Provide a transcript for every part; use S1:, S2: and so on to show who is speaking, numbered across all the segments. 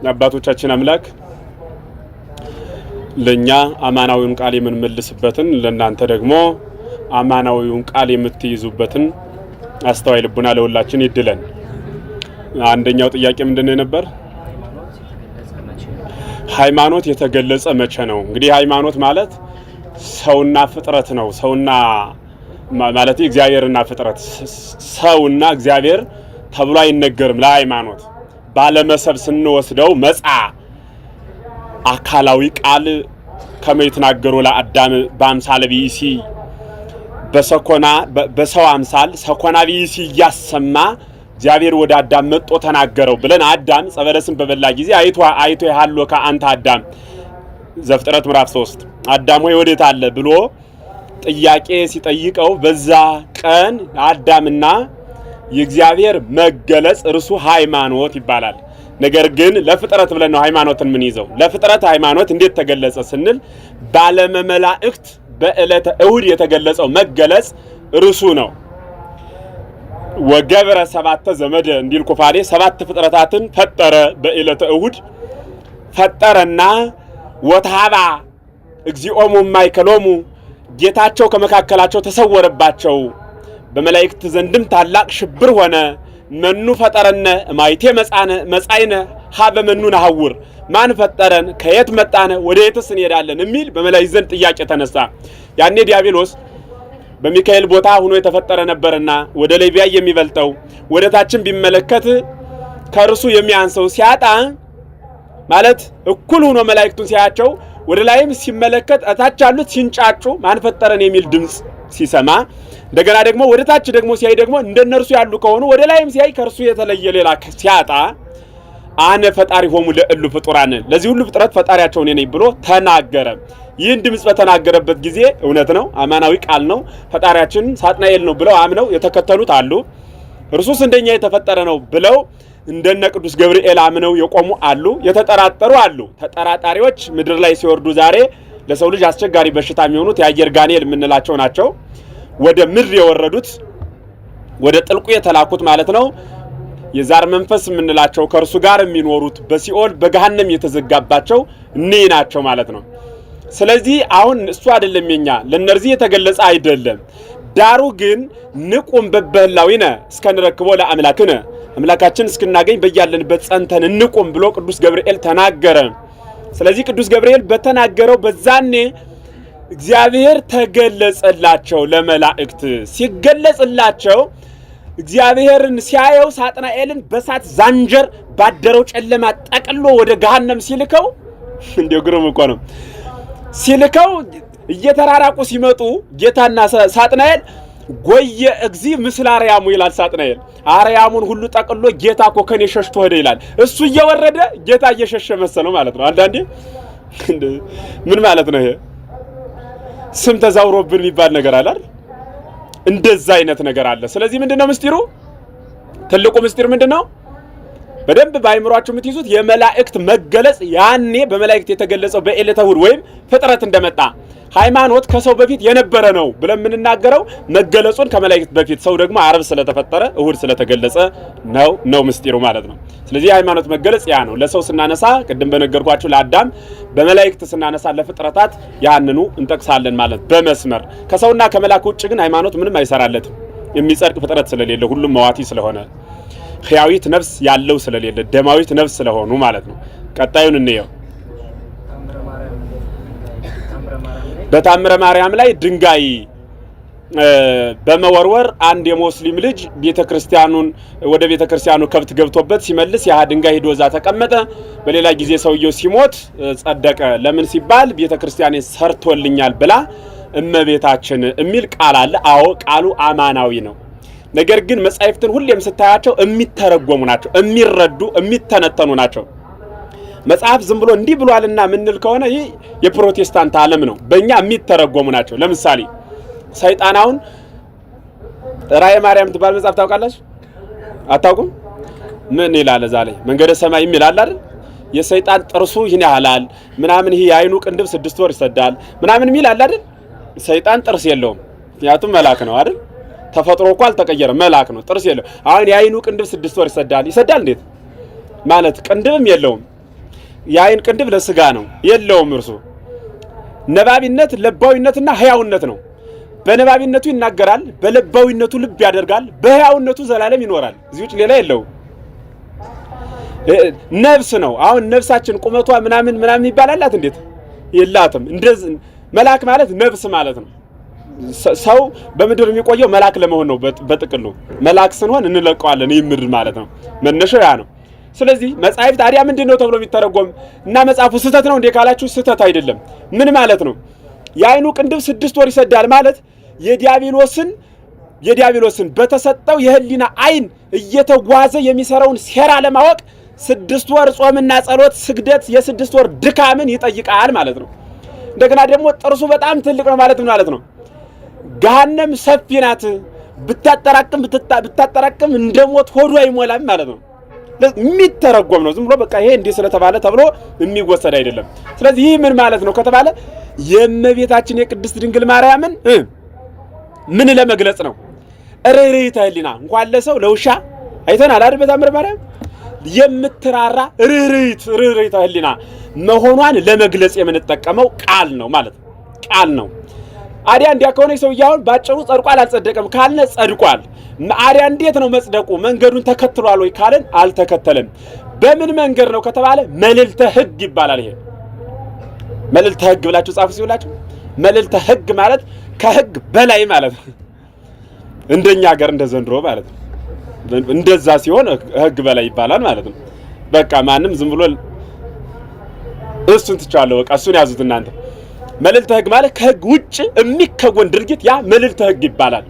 S1: አባቶቻችን አምላክ ለኛ አማናዊውን ቃል የምንመልስበትን ለእናንተ ደግሞ አማናዊውን ቃል የምትይዙበትን አስተዋይ ልቡና ለሁላችን ይድለን። አንደኛው ጥያቄ ምንድነው ነበር? ሃይማኖት የተገለጸ መቼ ነው? እንግዲህ ሃይማኖት ማለት ሰውና ፍጥረት ነው። ሰውና ማለት እግዚአብሔርና ፍጥረት፣ ሰውና እግዚአብሔር ተብሎ አይነገርም። ለሃይማኖት ባለመሰብ ስንወስደው መጻ አካላዊ ቃል ከመይተናገሩ ለአዳም በአምሳለ ቢሲ በሰኮና በሰው አምሳል ሰኮና ቢሲ ያሰማ እግዚአብሔር ወደ አዳም መጥቶ ተናገረው ብለን አዳም ጸበለስን በበላ ጊዜ አይቶ ያሃሎካ አንተ አዳም ዘፍጥረት ምዕራፍ 3 አዳም ሆይ ወዴት አለ ብሎ ጥያቄ ሲጠይቀው በዛ ቀን አዳምና የእግዚአብሔር መገለጽ እርሱ ሃይማኖት ይባላል። ነገር ግን ለፍጥረት ብለን ነው ሃይማኖትን ምን ይዘው ለፍጥረት ሃይማኖት እንዴት ተገለጸ ስንል ባለመመላእክት በእለተ እሁድ የተገለጸው መገለጽ እርሱ ነው። ወገብረ ሰባተ ዘመደ እንዲል ኩፋሌ ሰባት ፍጥረታትን ፈጠረ በእለተ እሁድ ፈጠረና ወታባ እግዚኦሙ ማይከሎሙ ጌታቸው ከመካከላቸው ተሰወረባቸው። በመላእክት ዘንድም ታላቅ ሽብር ሆነ። መኑ ፈጠረነ ማይቴ መጻይነ ሀበ መኑ ነሐውር ማን ፈጠረን ከየት መጣነ ወዴትስ እንሄዳለን የሚል በመላእክት ዘንድ ጥያቄ ተነሳ። ያኔ ዲያብሎስ በሚካኤል ቦታ ሆኖ የተፈጠረ ነበርና ወደ ላይ ቢያይ የሚበልጠው ወደ ታችን ቢመለከት ከርሱ የሚያንሰው ሲያጣ ማለት እኩል ሆኖ መላእክቱን ሲያያቸው ወደ ላይም ሲመለከት እታች ያሉት ሲንጫጩ ማን ፈጠረን የሚል ድምጽ ሲሰማ እንደገና ደግሞ ወደ ታች ደግሞ ሲያይ ደግሞ እንደነርሱ ያሉ ከሆኑ ወደ ላይም ሲያይ ከርሱ የተለየ ሌላ ሲያጣ አነ ፈጣሪ ሆሙ ለእሉ ፍጡራን ለዚህ ሁሉ ፍጥረት ፈጣሪያቸው ነኝ ብሎ ተናገረ። ይህን ድምጽ በተናገረበት ጊዜ እውነት ነው፣ አማናዊ ቃል ነው፣ ፈጣሪያችን ሳጥናኤል ነው ብለው አምነው የተከተሉት አሉ። እርሱስ እንደኛ የተፈጠረ ነው ብለው እንደነ ቅዱስ ገብርኤል አምነው የቆሙ አሉ፣ የተጠራጠሩ አሉ። ተጠራጣሪዎች ምድር ላይ ሲወርዱ ዛሬ ለሰው ልጅ አስቸጋሪ በሽታ የሚሆኑት የአየር ጋኔል የምንላቸው ናቸው። ወደ ምድር የወረዱት ወደ ጥልቁ የተላኩት ማለት ነው። የዛር መንፈስ የምንላቸው ከርሱ ጋር የሚኖሩት በሲኦል በገሃነም የተዘጋባቸው እነዚህ ናቸው ማለት ነው። ስለዚህ አሁን እሱ አይደለም የኛ ለነርዚህ የተገለጸ አይደለም። ዳሩ ግን ንቁም በበህላዊነ እስከንረክቦ ለአምላክነ አምላካችን እስክናገኝ በያለንበት ጸንተን እንቁም ብሎ ቅዱስ ገብርኤል ተናገረ። ስለዚህ ቅዱስ ገብርኤል በተናገረው በዛኔ እግዚአብሔር ተገለጸላቸው። ለመላእክት ሲገለጽላቸው እግዚአብሔርን ሲያየው ሳጥናኤልን በሳት ዛንጀር ባደረው ጨለማ ጠቅሎ ወደ ገሃነም ሲልከው እንዴው ግሩም እኮ ነው። ሲልከው እየተራራቁ ሲመጡ ጌታና ሳጥናኤል ጎየ እግዚ ምስለ አርያሙ ይላል። ሳጥናኤል አርያሙን ሁሉ ጠቅሎ ጌታ እኮ ከኔ ሸሽቶ ሄደ ይላል። እሱ እየወረደ ጌታ እየሸሸ መሰለው ማለት ነው። አንዳንዴ ምን ማለት ነው ይሄ? ስም ተዛውሮብን የሚባል ነገር አለ አይደል? እንደዛ አይነት ነገር አለ። ስለዚህ ምንድነው ምስጢሩ? ትልቁ ምስጢር ምንድነው? በደንብ ባይምሯችሁ የምትይዙት የመላእክት መገለጽ ያኔ በመላእክት የተገለጸው በዕለተ እሁድ ወይም ፍጥረት እንደመጣ ሃይማኖት ከሰው በፊት የነበረ ነው ብለን የምንናገረው መገለጹን ከመላእክት በፊት ሰው ደግሞ ዓርብ ስለተፈጠረ እሁድ ስለተገለጸ ነው ምስጢሩ ማለት ነው። ስለዚህ ሃይማኖት መገለጽ ያ ነው። ለሰው ስናነሳ ቅድም በነገርኳችሁ ለአዳም፣ በመላእክት ስናነሳ ለፍጥረታት ያንኑ እንጠቅሳለን ማለት በመስመር። ከሰውና ከመላእክት ውጭ ግን ሃይማኖት ምንም አይሰራለትም። የሚጸድቅ ፍጥረት ስለሌለ ሁሉም መዋቲ ስለሆነ ሕያዊት ነፍስ ያለው ስለሌለ ደማዊት ነፍስ ስለሆኑ ማለት ነው። ቀጣዩን እንየው። በታምረ ማርያም ላይ ድንጋይ በመወርወር አንድ የሙስሊም ልጅ ቤተክርስቲያኑን ወደ ቤተክርስቲያኑ ከብት ገብቶበት ሲመልስ ያ ድንጋይ ሄዶ እዛ ተቀመጠ። በሌላ ጊዜ ሰውየው ሲሞት ጸደቀ። ለምን ሲባል ቤተክርስቲያኔ ሰርቶልኛል ብላ እመቤታችን የሚል ቃል አለ። አዎ ቃሉ አማናዊ ነው። ነገር ግን መጻሕፍትን ሁሌም ስታያቸው የሚተረጎሙ ናቸው፣ የሚረዱ የሚተነተኑ ናቸው። መጽሐፍ ዝም ብሎ እንዲህ ብሏልና ምንል ከሆነ ይህ የፕሮቴስታንት ዓለም ነው። በእኛ የሚተረጎሙ ናቸው። ለምሳሌ ሰይጣናውን ራእየ ማርያም ትባል መጽሐፍ ታውቃላችሁ? አታውቁም? ምን ይላል እዛ ላይ? መንገደ ሰማይ ይላል አይደል? የሰይጣን ጥርሱ ይህን ያህላል ምናምን፣ ይሄ የአይኑ ቅንድብ 6 ወር ይሰዳል ምናምን የሚል አለ አይደል? ሰይጣን ጥርስ የለውም፣ ምክንያቱም መልአክ ነው አይደል? ተፈጥሮ እኮ አልተቀየረም፣ መልአክ ነው፣ ጥርስ የለውም። አሁን የአይኑ ቅንድብ 6 ወር ይሰዳል እንዴት ማለት? ቅንድብም የለውም የአይን ቅንድብ ለስጋ ነው የለውም። እርሱ ነባቢነት ለባዊነትና ህያውነት ነው። በነባቢነቱ ይናገራል፣ በለባዊነቱ ልብ ያደርጋል፣ በህያውነቱ ዘላለም ይኖራል። እዚህ ውጭ ሌላ የለውም። ነፍስ ነው። አሁን ነፍሳችን ቁመቷ ምናምን ይባላላት እንዴት የላትም። እንደዚህ መልአክ ማለት ነፍስ ማለት ነው። ሰው በምድር የሚቆየው መልአክ ለመሆን ነው። በጥቅሉ መልአክ ስንሆን እንለቀዋለን። ይህ ምድር ማለት ነው። መነሻው ያ ነው። ስለዚህ መጽሐፍ ታዲያ ምንድነው ተብሎ የሚተረጎም እና መጽሐፉ ስህተት ነው እንዴ ካላችሁ ስህተት አይደለም። ምን ማለት ነው? የአይኑ ቅንድብ 6 ወር ይሰዳል ማለት የዲያብሎስን በተሰጠው የህሊና አይን እየተጓዘ የሚሰራውን ሴራ ለማወቅ 6 ወር ጾምና ጸሎት ስግደት የ6 ወር ድካምን ይጠይቃል ማለት ነው። እንደገና ደግሞ ጥርሱ በጣም ትልቅ ነው ማለት ነው። ገሃነም ሰፊ ናት። ብታጠራቅም እንደሞት ሆዱ አይሞላም ማለት ነው። የሚተረጎም ነው። ዝም ብሎ በቃ ይሄ እንዲህ ስለተባለ ተብሎ የሚወሰድ አይደለም። ስለዚህ ይህ ምን ማለት ነው ከተባለ የእመቤታችን የቅድስት ድንግል ማርያምን ምን ለመግለጽ ነው? ርኅርኅተ ህሊና እንኳን ለሰው ለውሻ አይተናል አይደል? በታምረ ማርያም የምትራራ ርኅርኅተ ህሊና መሆኗን ለመግለጽ የምንጠቀመው ቃል ነው ማለት ነው። ቃል ነው። አዲያ እንዲያ ከሆነ ሰውዬው አሁን ባጭሩ ጸድቋል አልጸደቀም ካልነ ጸድቋል። አዲያ እንዴት ነው መጽደቁ? መንገዱን ተከትሏል ወይ ካለን አልተከተለም። በምን መንገድ ነው ከተባለ መልዕልተ ህግ ይባላል። ይሄ መልዕልተ ህግ ብላችሁ ጻፉ ሲውላችሁ። መልዕልተ ህግ ማለት ከህግ በላይ ማለት ነው። እንደኛ ሀገር እንደ ዘንድሮ ማለት ነው። እንደዛ ሲሆን ህግ በላይ ይባላል ማለት ነው። በቃ ማንም ዝም ብሎ እሱን ትቻለው በቃ እሱን ያዙት እናንተ። መልዕልተ ህግ ማለት ከህግ ውጭ የሚከወን ድርጊት ያ መልዕልተ ህግ ይባላል።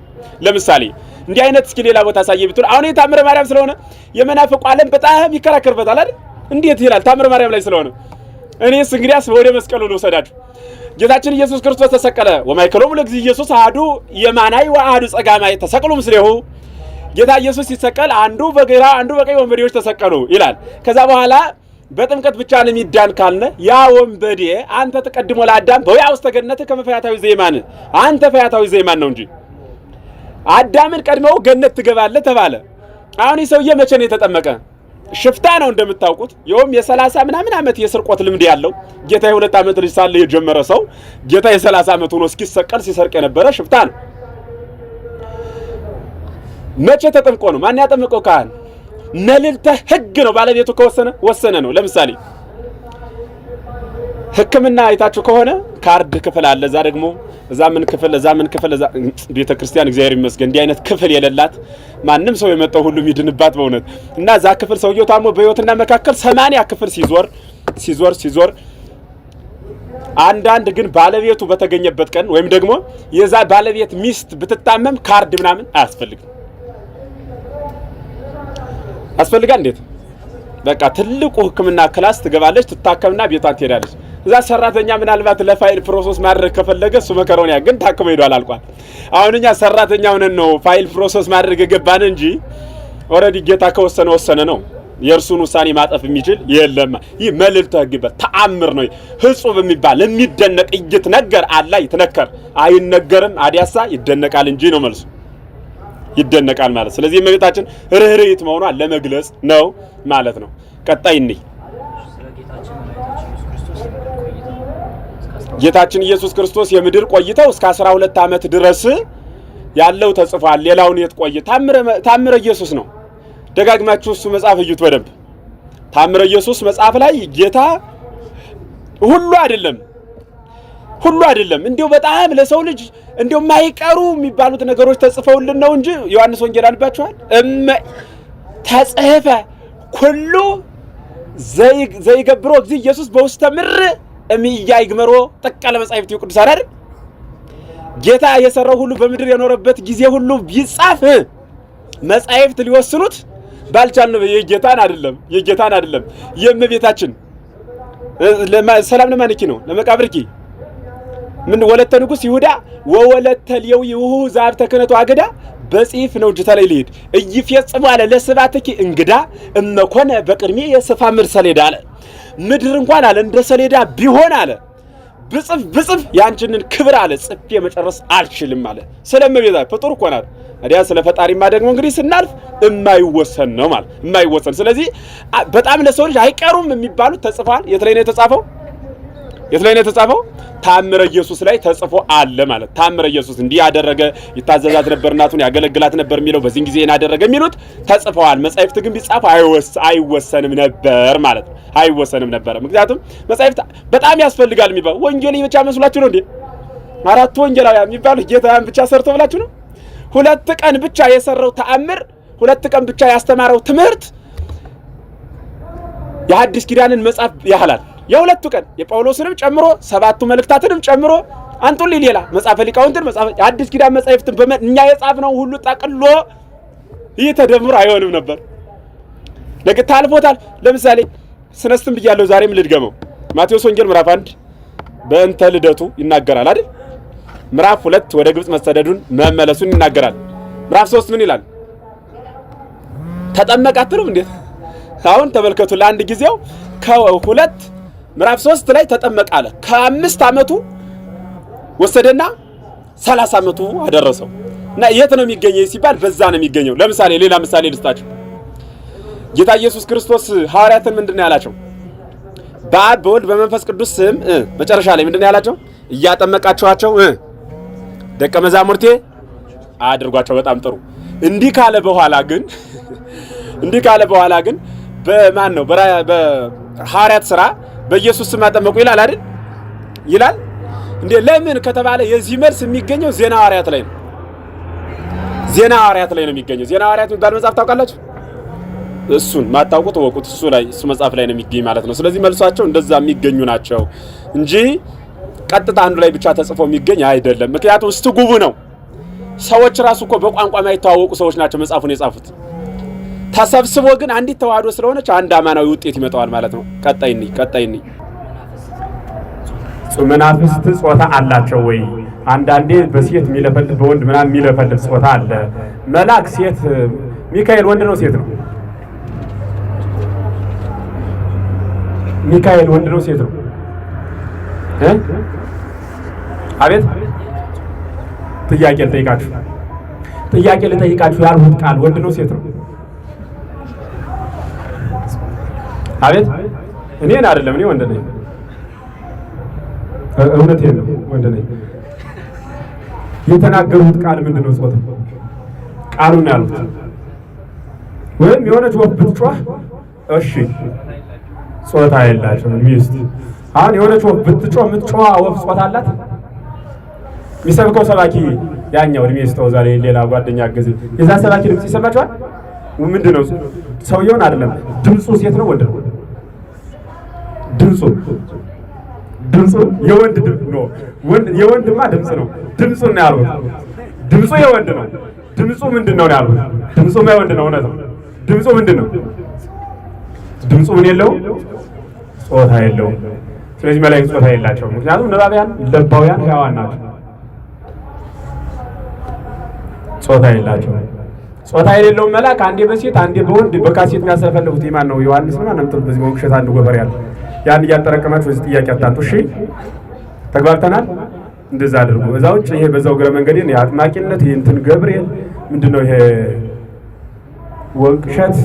S1: ለምሳሌ እንዲህ አይነት እስኪ ሌላ ቦታ ሳየ ብትል አሁን የታምረ ማርያም ስለሆነ የመናፍቁ ዓለም በጣም ይከራከርበታል አይደል? እንዴት ይላል ታምረ ማርያም ላይ ስለሆነ። እኔስ እንግዲያስ ወደ መስቀሉ ልውሰዳችሁ። ጌታችን ኢየሱስ ክርስቶስ ተሰቀለ። ወማይከሎሙ ለእግዚእ ኢየሱስ አሐዱ የማናይ ወአሐዱ ጸጋማይ ተሰቅሉ ምስሌሁ። ጌታ ኢየሱስ ሲሰቀል አንዱ በግራ አንዱ በቀኝ ወንበዴዎች ተሰቀሉ ይላል። ከዛ በኋላ በጥምቀት ብቻ ነው የሚዳን ካልነ ያ ወንበዴ አንተ ተቀድሞ ለአዳም በያ ውስጥ ገነት ከመፈያታዊ ዘይማን አንተ ፈያታዊ ዘይማን ነው እንጂ አዳምን ቀድመው ገነት ትገባለህ ተባለ። አሁን ይሰውዬ መቼ ነው የተጠመቀ? ሽፍታ ነው እንደምታውቁት። ይኸውም የ30 ምናምን ዓመት የስርቆት ልምድ ያለው ጌታ የ2 ዓመት ልጅ ሳለ የጀመረ ሰው ጌታ የ30 ዓመት ሆኖ እስኪሰቀል ሲሰርቅ የነበረ ሽፍታ ነው። መቼ ተጠምቆ ነው? ማን ያጠምቀው? ካህን። መልዕልተ ህግ ነው። ባለቤቱ ከወሰነ ወሰነ ነው። ለምሳሌ ሕክምና አይታችሁ ከሆነ ካርድ ክፍል አለ። እዛ ደግሞ እዛ ምን ክፍል እዛ ቤተክርስቲያን እግዚአብሔር ይመስገን እንዲህ አይነት ክፍል የሌላት ማንም ሰው የመጣው ሁሉ የሚድንባት በእውነት እና እዛ ክፍል ሰውየው ታሞ በህይወትና መካከል 80 ክፍል ሲዞር አንዳንድ ግን ባለቤቱ በተገኘበት ቀን ወይም ደግሞ የዛ ባለቤት ሚስት ብትታመም ካርድ ምናምን አያስፈልግም። አስፈልጋል እንዴት? በቃ ትልቁ ሕክምና ክላስ ትገባለች፣ ትታከምና ቤቷን ትሄዳለች። እዛ ሰራተኛ ምናልባት ለፋይል ፕሮሰስ ማድረግ ከፈለገ እሱ መከረውን ግን ታክሞ ሄዷል አልቋል። አሁን እኛ ሰራተኛ ሆነን ነው ፋይል ፕሮሰስ ማድረግ የገባን እንጂ ኦሬዲ ጌታ ከወሰነ ወሰነ ነው። የእርሱን ውሳኔ ማጠፍ የሚችል የለም። ይህ መልዕልተ ህግ ይባላል። ተአምር ነው። ህጹብ የሚባል የሚደነቅ ይትነገር አላ ይትነከር አይነገርም አዲያሳ ይደነቃል እንጂ ነው መልሱ። ይደነቃል ማለት ስለዚህ እመቤታችን ርኅርኅት መሆኗን ለመግለጽ ነው ማለት ነው። ቀጣይ እንይ። ጌታችን ኢየሱስ ክርስቶስ የምድር ቆይተው እስከ 12 ዓመት ድረስ ያለው ተጽፏል። ሌላውን የት ቆየ? ታምረ ኢየሱስ ነው። ደጋግማችሁ እሱ መጽሐፍ እዩት በደንብ። ታምረ ኢየሱስ መጽሐፍ ላይ ጌታ ሁሉ አይደለም እንዲው በጣም ለሰው ልጅ እንዲው ማይቀሩ የሚባሉት ነገሮች ተጽፈውልን ነው እንጂ ዮሐንስ ወንጌል አንባችኋል? ተጽፈ ኩሉ ዘይገብሮ እግዚእ ኢየሱስ በውስተ ምድር እምያይግመሮ ተቀለ መጻሕፍት ቅዱሳን አይደል? ጌታ የሰራው ሁሉ በምድር የኖረበት ጊዜ ሁሉ ቢጻፍ መጻሕፍት ሊወስኑት ባልቻልነው የጌታን አይደለም የእመቤታችን ሰላም ለማንኪ ነው ለመቃብርኪ ምን ወለተ ንጉስ ይሁዳ ወወለተ ሌዊ ወሁ ዛብ ተከነቱ አገዳ በጽፍ ነው ጅታላይ ሊሄድ እይፈጽሙ አለ ለስባትኪ እንግዳ እመኮነ በቅድሜ የሰፋ ምድር ሰሌዳ አለ። ምድር እንኳን አለ እንደ ሰሌዳ ቢሆን አለ ብጽፍ ያንቺንን ክብር አለ ጽፌ መጨረስ አልችልም አለ። ስለመቤታ ፍጡር እኮ ናት። አዲያ ስለ ፈጣሪማ ደግሞ እንግዲህ ስናልፍ የማይወሰን ነው ማለት የማይወሰን። ስለዚህ በጣም ለሰው ልጅ አይቀሩም የሚባሉት ተጽፈዋል። የት ላይ ነው የተጻፈው? የት ላይ ነው የተጻፈው? ታምረ ኢየሱስ ላይ ተጽፎ አለ ማለት። ታምረ ኢየሱስ እንዲህ ያደረገ ይታዘዛት ነበር፣ እናቱን ያገለግላት ነበር የሚለው በዚህን ጊዜ ያደረገ የሚሉት ተጽፈዋል። መጻሕፍት ግን ቢጻፉ አይወሰንም ነበር ማለት ነው። አይወሰንም ነበር። ምክንያቱም መጻሕፍት በጣም ያስፈልጋል የሚባል ወንጌል ብቻ መስሏችሁ ነው እንዴ? አራቱ ወንጌላውያን የሚባሉት ጌታን ብቻ ሰርቶ ብላችሁ ነው? 2 ቀን ብቻ የሰራው ተአምር፣ 2 ቀን ብቻ ያስተማረው ትምህርት የሐዲስ ኪዳንን መጽሐፍ ያህላል። የ2 ቀን የጳውሎስንም ጨምሮ 7ቱ መልእክታትንም ጨምሮ አንጡልኝ ሌላ መጽሐፈ ሊቃውንትን መጽሐፈ የሐዲስ ኪዳን መጻሕፍትን እኛ የጻፍነው ሁሉ ጠቅሎ ይህ ተደምሮ አይሆንም ነበር። ለግታ አልፎታል። ለምሳሌ ስነስትም ብያለሁ፣ ዛሬም ልድገመው። ማቴዎስ ወንጌል ምዕራፍ 1 በእንተ ልደቱ ይናገራል አይደል? ምዕራፍ 2 ወደ ግብጽ መሰደዱን መመለሱን ይናገራል። ምዕራፍ 3 ምን ይላል? ተጠመቀ አትሉም እንዴ? አሁን ተመልከቱ። ለአንድ ጊዜው ከሁለት ምዕራፍ 3 ላይ ተጠመቀ አለ። ከ5 ዓመቱ ወሰደና 30 ዓመቱ አደረሰው። እና የት ነው የሚገኘው ሲባል በዛ ነው የሚገኘው። ለምሳሌ ሌላ ምሳሌ ልስጣችሁ። ጌታ ኢየሱስ ክርስቶስ ሐዋርያትን ምንድነው ያላቸው? በአብ በወልድ በመንፈስ ቅዱስ ስም መጨረሻ ላይ ምንድነው ያላቸው? እያጠመቃችኋቸው ደቀ መዛሙርቴ አድርጓቸው። በጣም ጥሩ። እንዲህ ካለ በኋላ ግን በማን ነው በሐዋርያት ሥራ በኢየሱስ ስም አጠመቁ ይላል አይደል? ይላል እንዴ? ለምን ከተባለ የዚህ መልስ የሚገኘው ዜና ሐዋርያት ላይ ነው። ዜና ሐዋርያት ላይ ነው የሚገኘው። ዜና ሐዋርያት የሚባል መጽሐፍ ታውቃላችሁ? እሱን ማታውቁት ወቁት። እሱ መጽሐፍ ላይ ነው የሚገኝ ማለት ነው። ስለዚህ መልሷቸው እንደዛ የሚገኙ ናቸው እንጂ ቀጥታ አንዱ ላይ ብቻ ተጽፎ የሚገኝ አይደለም። ምክንያቱም እስትጉቡ ነው። ሰዎች ራሱ እኮ በቋንቋ የማይተዋወቁ ሰዎች ናቸው መጽሐፉን የጻፉት። ተሰብስቦ ግን አንዲት ተዋህዶ ስለሆነች አንድ አማናዊ ውጤት ይመጣዋል ማለት ነው። ቀጣይኒ መናፍስት ጾታ አላቸው ወይ? አንዳንዴ በሴት የሚለፈልፍ በወንድ ምናምን የሚለፈልፍ ጾታ አለ። መልአክ ሴት፣ ሚካኤል ወንድ ነው ሴት ነው? ሚካኤል ወንድ ነው ሴት ነው? አቤት ጥያቄ ልጠይቃችሁ ያልሁት ቃል ወንድ ነው ሴት ነው? አቤት እኔን አይደለም፣ እኔ ወንድ ነኝ። እውነቴን ነው፣ ወንድ ነኝ። የተናገሩት ቃል ምንድነው? ጾታ ቃሉን ያሉት ወይም የሆነች ወፍ ብትጮህ እሺ ጾታ የላቸውም። ሚስት አሁን የሆነች ወፍ ብትጮህ የምትጮህ ወፍ ጾታ አላት? የሚሰብከው ሰባኪ ያኛው እድሜ ይስጠው ዛሬ ሌላ ጓደኛ አገዘ የዛ ሰባኪ ድምጽ ይሰማችኋል? ምንድነው? ሰውየውን አይደለም ድምጹ ሴት ነው ወንድ ነው? ድምጹ የወንድ ድምጽ ነው። የወንድማ ድምጽ ነው። ድምጹን ነው ያሉት። ድምጹ የወንድ ነው። ድምጹ ምንድነው ነው ያሉት? ድምጹ የወንድ ነው። እውነት ነው። ድምጹ ምንድነው? ድምጹ ምን የለውም? ጾታ የለውም። ስለዚህ መላእክት ጾታ የላቸውም። ምክንያቱም ነባቢያን ለባውያን ሕያዋን ናቸው። ጾታ የላቸውም። ጾታ የሌለው መልአክ አንዴ በሴት አንዴ በወንድ በካሴት የሚያሰለፈልፉት የማን ነው? ዮሐንስ ነው። እናንተ በዚህ ወክሸት አንድ ጎበር ያለ ያን እያጠረቀማችሁ በዚህ ጥያቄ አታንቱ። እሺ ተግባብተናል። እንደዛ አድርጉ። እዛ ውጭ ይሄ በዛው ግረ መንገዴን የአጥማቂነት እንትን ገብርኤል ምንድነው ይሄ ወክሸት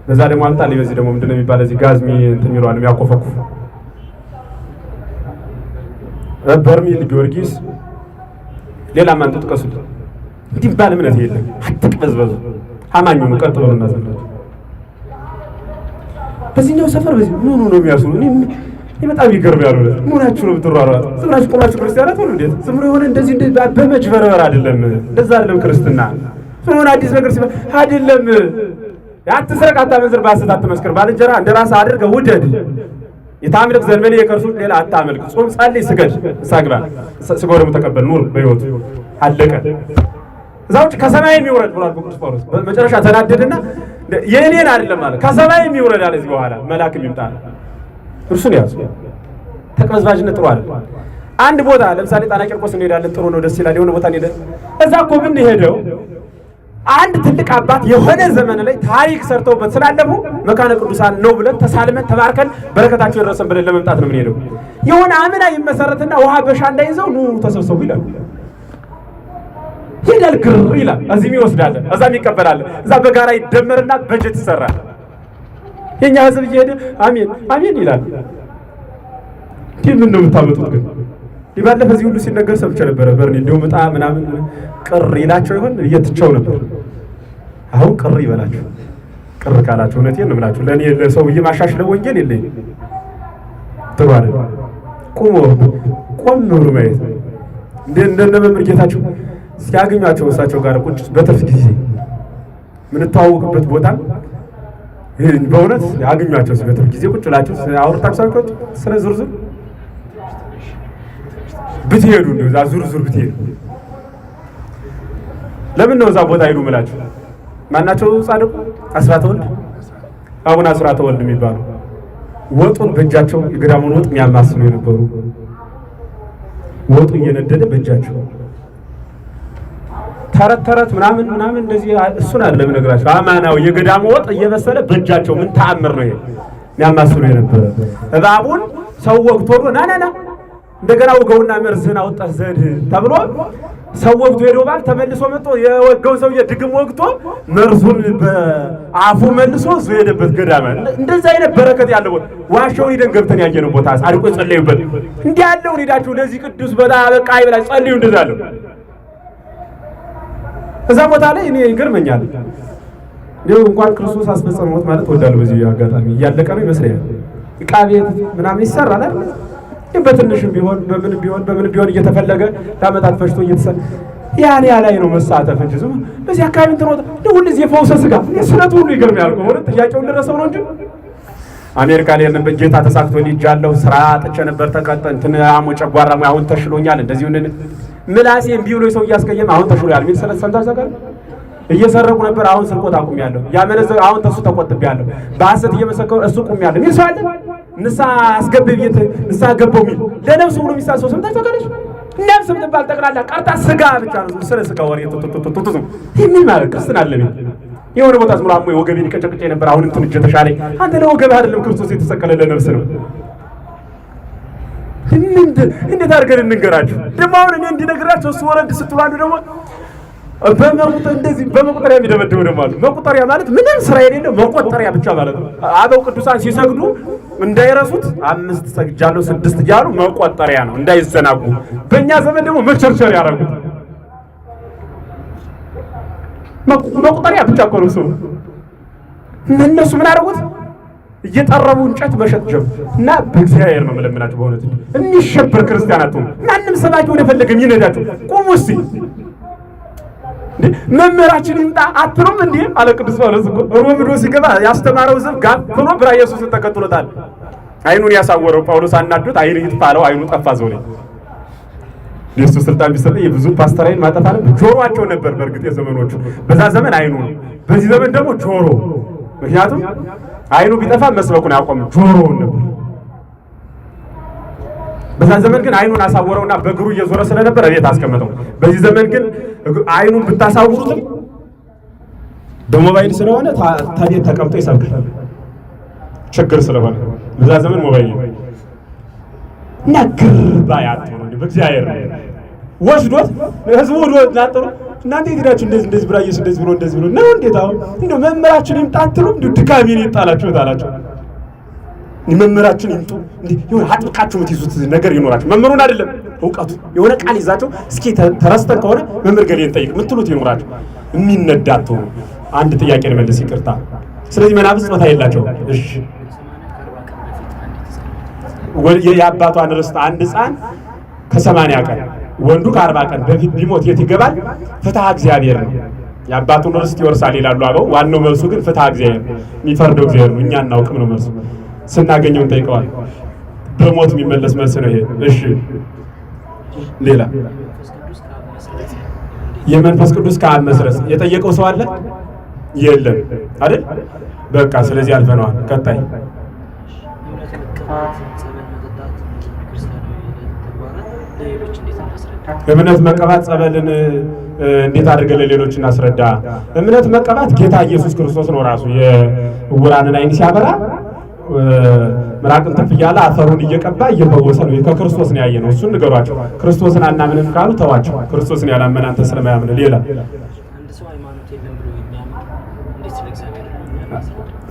S1: በዛ ደግሞ አምጣልኝ። በዚህ ደግሞ ምንድነው የሚባል እዚህ ጋዝሚ እንትን የሚለው ነው የሚያቆፈኩ በርሜል ጊዮርጊስ ሌላ ማን ተጥቀሱልኝ። እንዲህ ባለ እምነት የለም። አትቅበዝበዙ። አማኙ ነው። ቀጥሎ ነው እናዘናችሁ። በዚህኛው ሰፈር በዚህ ምን ነው የሚያስሩ? እኔ በጣም ይገርም ያለው ምናችሁ ነው ብትሯሯጡ? ዝምራችሁ ቆማችሁ ክርስቲያናት ሆነ እንዴ? ዝምሮ የሆነ እንደዚህ በመጅበረበር አይደለም። እንደዛ አይደለም ክርስትና። ምን አዲስ ነገር ሲባል አይደለም። አትስረቅ፣ አታመንዝር፣ በሐሰት አትመስክር፣ ባልንጀራ እንደራስህ አድርገህ ውደድ። የታምልክ ዘንበል የከርሱን ሌላ አታምልክ። ጾም፣ ጸልይ፣ ስገድ፣ ሳግባ ስጋው ደግሞ ተቀበል፣ ኑር በሕይወት አለቀ። እዛውጭ ከሰማይ የሚወረድ ብሏል ቅዱስ ጳውሎስ። በመጨረሻ ተናደደና የኔን አይደለም ማለት ከሰማይ የሚወረድ አለ። እዚህ በኋላ መልአክ የሚምጣ እርሱን ያዙ። ተቀዝባዥነት ጥሩ አይደል። አንድ ቦታ ለምሳሌ ጣና ቂርቆስ እንሄዳለን፣ ጥሩ ነው፣ ደስ ይላል። የሆነ ቦታ እንሄዳለን። እዛ እኮ ምን ሄደው አንድ ትልቅ አባት የሆነ ዘመን ላይ ታሪክ ሰርተውበት ስላለፉ መካነ ቅዱሳን ነው ብለን ተሳልመን ተባርከን በረከታቸው ይደረሰን ብለን ለመምጣት ነው የምንሄደው። የሆነ አምና ይመሰረትና ውሃ በሻ እንዳይዘው ኑ ተሰብሰቡ ይላሉ። ይላል ግር ይላል። እዚህም ይወስዳል፣ እዛም ይቀበላል። እዛ በጋራ ይደመርና በጀት ይሰራል። የኛ ህዝብ እየሄደ አሜን አሜን ይላል። ምን ነው የምታመጡት ግን? ባለፈ እዚህ ሁሉ ሲነገር ሰምቼ ነበረ። በርኒ እንደው መጣ ምናምን ቅር ይላቸው ይሆን እየትቸው ነበር። አሁን ቅር ይበላችሁ። ቅር ካላችሁ እውነቴን ነው የምላችሁ። ለኔ ለሰው ማሻሽለው ወንጌል የለኝም። ጥሩ አይደል? ቆም ብሎ ማየት እንደነ መምህር ጌታቸው ሲያገኟቸው እሳቸው ጋር ቁጭ በትርፍ ጊዜ ምን ተዋወቅበት ቦታ በእውነት ያገኟቸው በትርፍ ጊዜ ቁጭ ብላችሁ አውርታችሁ ስለ ዝርዝር ብትሄዱ ነው እዛ ዙር ብትሄዱ ለምን ነው እዛ ቦታ ሄዱ ምላችሁ? ማናቸው ጻድቁ አስራተ ወልድ አቡነ አስራተ ወልድ የሚባሉ ወጡን በእጃቸው የገዳሙን ወጥ የሚያማስሉ የነበሩ ወጡ እየነደደ በእጃቸው ተረት ምናምን እንደዚህ እሱን አይደለም ነግራችሁ አማናው የገዳሙ ወጥ እየበሰለ በእጃቸው ምን ተአምር ነው ይሄ የሚያማስሉ የነበረ እባቡን ሰው ወግቶ ናናና እንደገና ወገውና መርዝን አውጣህ ዘድ ተብሎ ሰው ወግቶ ሄዶ ባል ተመልሶ መጥቶ የወገው ሰውዬ ድግም ወግቶ መርዙን በአፉ መልሶ ዘየደበት ገዳማ እንደዛ አይነት በረከት ያለው ዋሻው ሄደን ገብተን ያየነው ቦታ ጻድቆ ጸለዩበት። እንዲህ ያለው ሄዳችሁ ለዚህ ቅዱስ ቦታ በቃ ይብላ ጸልዩ እንደዛለው እዛ ቦታ ላይ እኔ ይገርመኛል። እንደው እንኳን ክርስቶስ አስፈጸመው ማለት ወዳለው በዚህ አጋጣሚ ያለቀ ነው ይመስለኛል። ዕቃ ቤት ምናምን ይሰራል አይደል? በትንሽም ቢሆን በምን ቢሆን እየተፈለገ ለዓመታት ፈጅቶ እየተሰራ ያን ላይ ነው መሳተፍ እንጂ ዝም በዚህ አካባቢ እንትሮት ሁሉ እዚህ የፈውሰ ስጋ የስለት ሁሉ ይገርማል። ወደ ጥያቄውን ልረሰው ነው እንጂ አሜሪካ ላይ የነበረ ጌታ ተሳክቶ ልጅአለው ስራ አጥቼ ነበር ተቀጠን እንትን አሞ ጨጓራ አሁን ተሽሎኛል። እንደዚህ ምላሴ ቢብሎ ሰው እያስቀየመ አሁን ተሽሎኛል ሚል ሰምታችሁ ዘጋር እየሰረቁ ነበር አሁን ስርቆት አቁሜያለሁ። ያመነዘ አሁን ተሱ ተቆጥቤያለሁ። በሐሰት እየመሰከሩ እሱ ቁሜያለሁ ሚል ሰው አለ። ንሳ አስገብብየት ንሳ ገባው ሚል ለነፍስ ሁሉ የሚሳሰው ሰምታችሁ ዘጋር ነፍስ ምትባል ጠቅላላ ቀርታ ስጋ ብቻ ነው። ስለ ስጋ ወሬ ቱቱቱቱ ምን ማለት ክርስትና አለኝ የሆነ ቦታ ዝም ብሎ አሞ ወገቤን ይቀጨቅጨ ነበር አሁን እንትን እጀ ተሻለኝ። አንተ ለወገብ አይደለም ክርስቶስ የተሰቀለ ለነፍስ ነው። እንዴት አድርገን እንንገራችሁ? ደግሞ አሁን እኔ እንዲነግራችሁ እሱ ወረድ ስትሉ አንዱ ደግሞ በመቁጠር እንደዚህ በመቁጠሪያ የሚደመደው ደግሞ አሉ። መቁጠሪያ ማለት ምንም ስራ የሌለው መቆጠሪያ ብቻ ማለት ነው። አበው ቅዱሳን ሲሰግዱ እንዳይረሱት 5 ሰግጃለሁ 6 እያሉ መቆጠሪያ ነው እንዳይዘናጉ። በእኛ ዘመን ደግሞ መቸርቸር ያደረጉት መቁጠሪያ ብቻ እኮ ነው። እነሱ ምን አደረጉት? እየጠረቡ እንጨት መሸጥ ጀመሩ። እና በእግዚአብሔር ነው መለመናችሁ በእውነት የሚሸበር ክርስቲያናቱ ማንም ሰባኪ ወደ ፈለገ ይነዳችሁ ቁሙ እስቲ መምህራችን ይምጣ አትሉም እንዴ? አለ ቅዱስ ጳውሎስ እኮ ሮምዶ ሲገባ ያስተማረው ዘብ ጋብሎ ብራ ኢየሱስን ተከትሎታል። አይኑን ያሳወረው ጳውሎስ አናዶት አይኑ ይጥፋለው አይኑ ጠፋ ዘው ላይ ኢየሱስ ስልጣን ቢሰጥ የብዙ ፓስተራይን ማጠፋ ነው። ጆሮአቸው ነበር በእርግጥ የዘመኖቹ በዛ ዘመን አይኑ ነው፣ በዚህ ዘመን ደግሞ ጆሮ። ምክንያቱም አይኑ ቢጠፋ መስበኩን ያቆም ጆሮውን ነበር። በዛ ዘመን ግን አይኑን አሳወረውና በእግሩ እየዞረ ስለነበር እቤት አስቀመጠው። በዚህ ዘመን ግን አይኑን ብታሳውሩትም በሞባይል ስለሆነ ታቤት ተቀምጦ ይሰብካል። ችግር ስለሆነ በዛ ዘመን ሞባይል እና ግርባ ያጥሩ በእግዚአብሔር ወስዶት ህዝቡ ወዶ ናጥሩ እናንተ ይድራችሁ እንደዚህ ብራየስ እንደዚህ ብሎ ነው እንዴት አሁን እንዴ መምህራችን ይምጣጥሩ እንዴ ድካሜን ይጣላችሁ ታላችሁ መምህራችን ይምጡ እንዴ ይሁን አጥብቃችሁ የምትይዙት ነገር ይኖራችሁ መምህሩን አይደለም ዕውቀቱ የሆነ ቃል ይዛችሁ እስኪ ተረስተን ከሆነ መምህር ገሌን ጠይቅ ምትሉት ይኖራችሁ የሚነዳቱ አንድ ጥያቄ ለመለስ ይቅርታ። ስለዚህ መናፍስት ጾታ የላቸው። እሺ የአባቷን ርስት አንድ ሕፃን ከ80 ቀን ወንዱ ከ40 ቀን በፊት ቢሞት የት ይገባል? ፍትሐ እግዚአብሔር ነው። የአባቱን ርስት ይወርሳል ይላሉ አበው። ዋናው መልሱ ግን ፍትሐ እግዚአብሔር የሚፈርደው እግዚአብሔር ነው። እኛ እናውቅም ነው መልሱ። ስናገኘው እንጠይቀዋል። በሞት የሚመለስ መልስ ነው ይሄ። እሺ ሌላ የመንፈስ ቅዱስ ከአብ መስረጽ የጠየቀው ሰው አለ? የለም አይደል? በቃ ስለዚህ አልፈነዋል። ቀጣይ እምነት መቀባት ጸበልን እንዴት አድርገን ለሌሎች እናስረዳ? እምነት መቀባት ጌታ ኢየሱስ ክርስቶስ ነው ራሱ የዕውራንን ዓይን ሲያበራ ምራቅን ተፍ እያለ አፈሩን እየቀባ እየፈወሰ ነው። ከክርስቶስ ነው ያየነው። እሱን ንገሯቸው። ክርስቶስን አናምንም ካሉ ተዋቸው። ክርስቶስን ያላመነ አንተ ስለማያምን ሌላ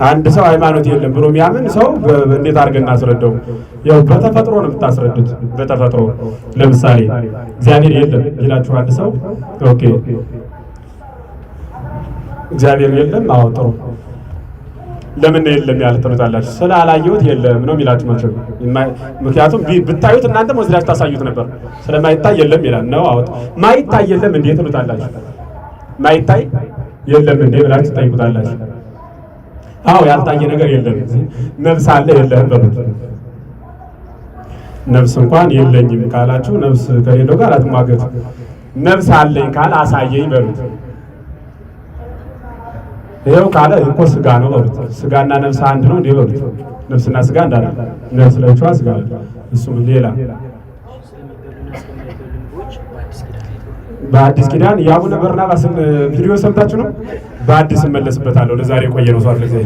S1: አንድ ሰው ሃይማኖት የለም ብሎ የሚያምን ሰው እንዴት አድርገን እናስረዳው? ያው በተፈጥሮ ነው የምታስረዱት። በተፈጥሮ ለምሳሌ እግዚአብሔር የለም ይላችሁ አንድ ሰው ኦኬ እግዚአብሔር የለም አወጣው ለምን የለም ያለ ትሉታላችሁ? ስላላየሁት የለም ነው የሚላችሁ ማለት ነው። ምክንያቱም ብታዩት እናንተ ወስዳችሁ ታሳዩት ነበር። ስለማይታይ የለም ይላል ነው አወጣ ማይታይ የለም እንዴ ትሉታላችሁ? ማይታይ የለም እንዴ ብላችሁ ታይቁታላችሁ? አዎ ያልታየ ነገር የለም። ነፍስ አለ የለም በሉት። ነፍስ እንኳን የለኝም ካላችሁ ነፍስ ከሌለው ጋር አትሟገቱ። ነፍስ አለኝ ካለ አሳየኝ በሉት። ይሄው ካለ እኮ ስጋ ነው በሉት። ስጋና ነፍስ አንድ ነው እንዴ በሉት። ነፍስና ስጋ አንድ አይደል? ነፍስ ለብቻዋ ስጋ ነው። እሱም ሌላ በአዲስ ኪዳን የአቡነ በርናባስን ቪዲዮ ሰምታችሁ ነው? በአዲስ እመለስበታለሁ። ለዛሬ ቆየ ነው ሰዓት ለዚህ